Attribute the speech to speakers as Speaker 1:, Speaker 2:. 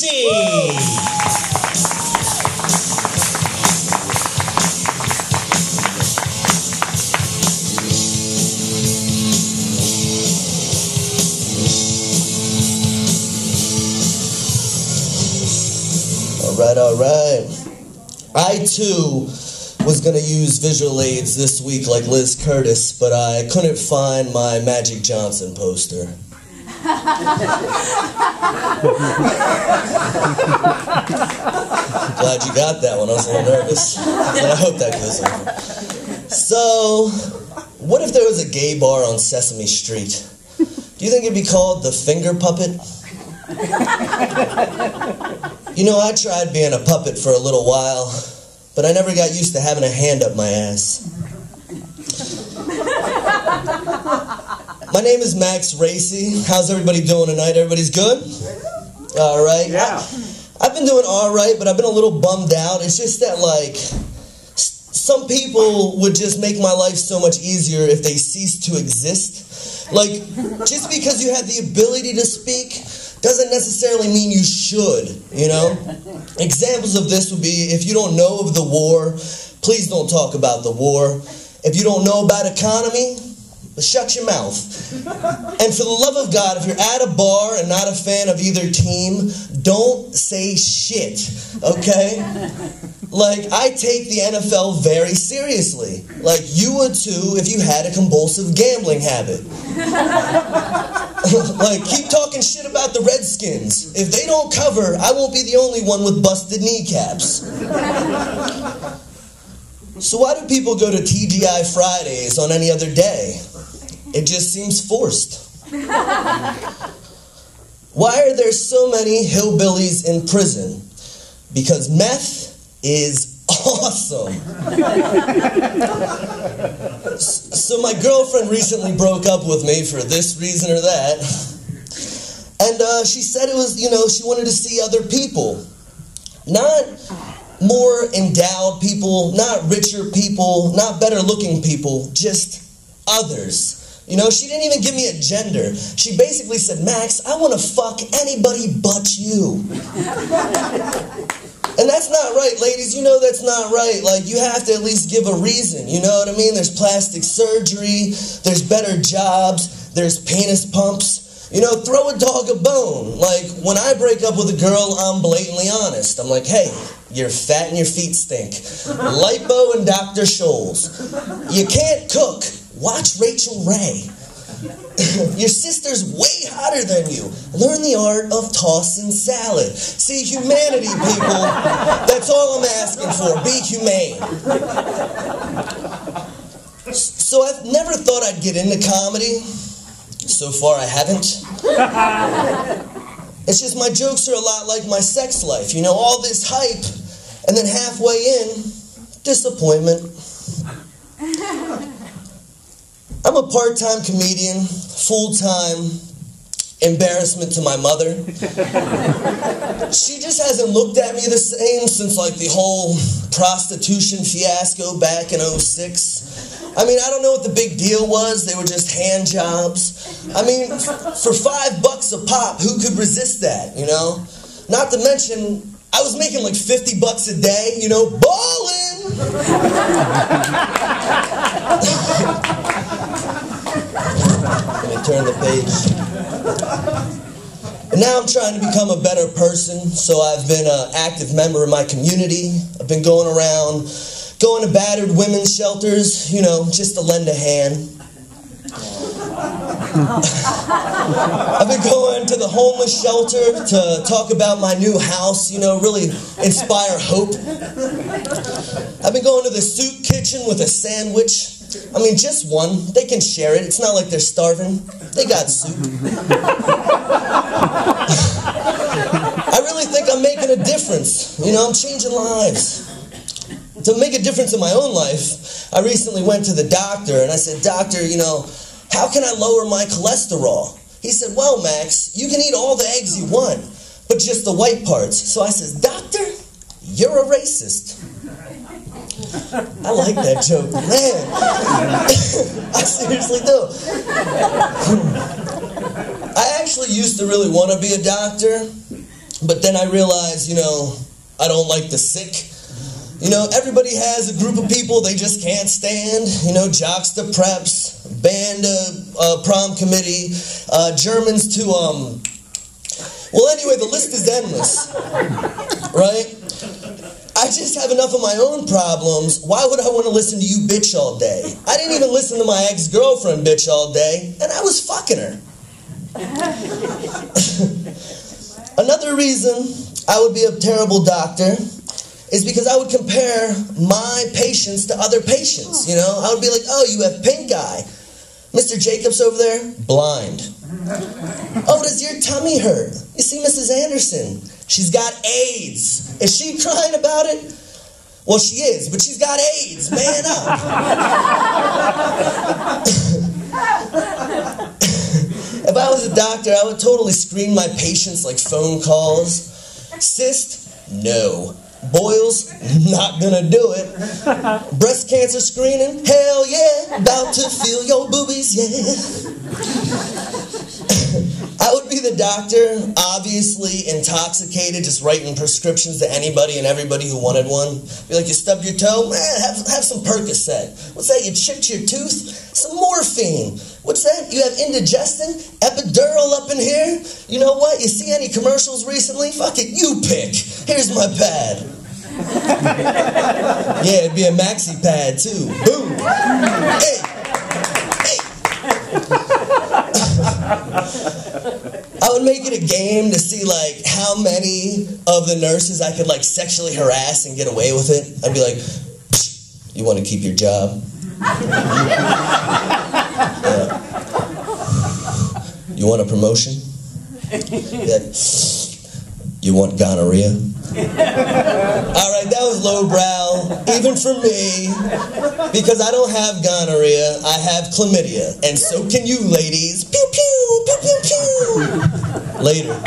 Speaker 1: Racey! All right. I too was gonna use visual aids this week like Liz Curtis, but I couldn't find my Magic Johnson poster. Glad you got that one. I was a little nervous, but I hope that goes over. So, what if there was a gay bar on Sesame Street? Do you think it'd be called the Finger Puppet? You know, I tried being a puppet for a little while, but I never got used to having a hand up my ass. My name is Max Racey. How's everybody doing tonight? Everybody's good? All right.
Speaker 2: Yeah.
Speaker 1: I've been doing all right, but I've been a little bummed out. It's just that, like, some people would just make my life so much easier if they ceased to exist. Like, just because you have the ability to speak doesn't necessarily mean you should, you know? Examples of this would be, if you don't know of the war, please don't talk about the war. If you don't know about economy, shut your mouth. And for the love of God, if you're at a bar and not a fan of either team, don't say shit, okay? Like, I take the NFL very seriously. Like, you would too if you had a compulsive gambling habit. Like, keep talking shit about the Redskins. If they don't cover, I won't be the only one with busted kneecaps. So why do people go to TGI Fridays on any other day? It just seems forced. Why are there so many hillbillies in prison? Because meth is awesome. So my girlfriend recently broke up with me for this reason or that. And she said it was, you know, she wanted to see other people. Not more endowed people, not richer people, not better looking people, just others. You know, she didn't even give me a gender. She basically said, Max, I want to fuck anybody but you. And that's not right, ladies. You know that's not right. Like, you have to at least give a reason. You know what I mean? There's plastic surgery. There's better jobs. There's penis pumps. You know, throw a dog a bone. Like, when I break up with a girl, I'm blatantly honest. I'm like, hey, you're fat and your feet stink. Lipo and Dr. Scholl's. You can't cook. Watch Rachel Ray. Your sister's way hotter than you. Learn the art of tossing salad. See, humanity, people. That's all I'm asking for. Be humane. So I've never thought I'd get into comedy. So far, I haven't. It's just my jokes are a lot like my sex life. You know, all this hype, and then halfway in, disappointment. I'm a part-time comedian, full-time, embarrassment to my mother. She just hasn't looked at me the same since, like, the whole prostitution fiasco back in '06. I mean, I don't know what the big deal was. They were just hand jobs. I mean, for $5 a pop, who could resist that, you know? Not to mention, I was making like $50 a day, you know, ballin'! Let me turn the page. And now I'm trying to become a better person, so I've been an active member of my community. I've been going around, going to battered women's shelters, you know, just to lend a hand. I've been going to the homeless shelter to talk about my new house, you know, really inspire hope. I've been going to the soup kitchen with a sandwich. I mean, just one. They can share it. It's not like they're starving. They got soup. I really think I'm making a difference. You know, I'm changing lives. To make a difference in my own life, I recently went to the doctor and I said, Doctor, you know, how can I lower my cholesterol? He said, well, Max, you can eat all the eggs you want, but just the white parts. So I said, Doctor, you're a racist. I like that joke, man. I seriously do. I actually used to really want to be a doctor, But then I realized, you know, I don't like the sick. You know, everybody has a group of people they just can't stand. You know, jocks to preps, band to prom committee, Germans to, well, anyway, the list is endless, right? I just have enough of my own problems. Why would I want to listen to you bitch all day? I didn't even listen to my ex-girlfriend bitch all day, and I was fucking her. Another reason I would be a terrible doctor is because I would compare my patients to other patients, you know? I would be like, oh, you have pink eye. Mr. Jacobs over there, blind. Oh, does your tummy hurt? You see Mrs. Anderson, she's got AIDS. Is she crying about it? Well, she is, but she's got AIDS. Man up. If I was a doctor, I would totally screen my patients like phone calls. Cyst? No. Boils? Not gonna do it. Breast cancer screening? Hell yeah. About to feel your boobies, yeah. I would be the doctor, obviously intoxicated, just writing prescriptions to anybody and everybody who wanted one. Be like, you stubbed your toe? Man, have some Percocet. What's that, you chipped your tooth? Some morphine. What's that? You have indigestion? Epidural up in here? You know what? You see any commercials recently? Fuck it, you pick. Here's my pad. Yeah, it'd be a maxi pad too. Boom. Hey. I would make it a game to see like how many of the nurses I could like sexually harass and get away with it. I'd be like, you want to keep your job? You want a promotion? You want gonorrhea? Alright, that was lowbrow, even for me, because I don't have gonorrhea, I have chlamydia, and so can you ladies. Pew pew, pew pew pew. Later.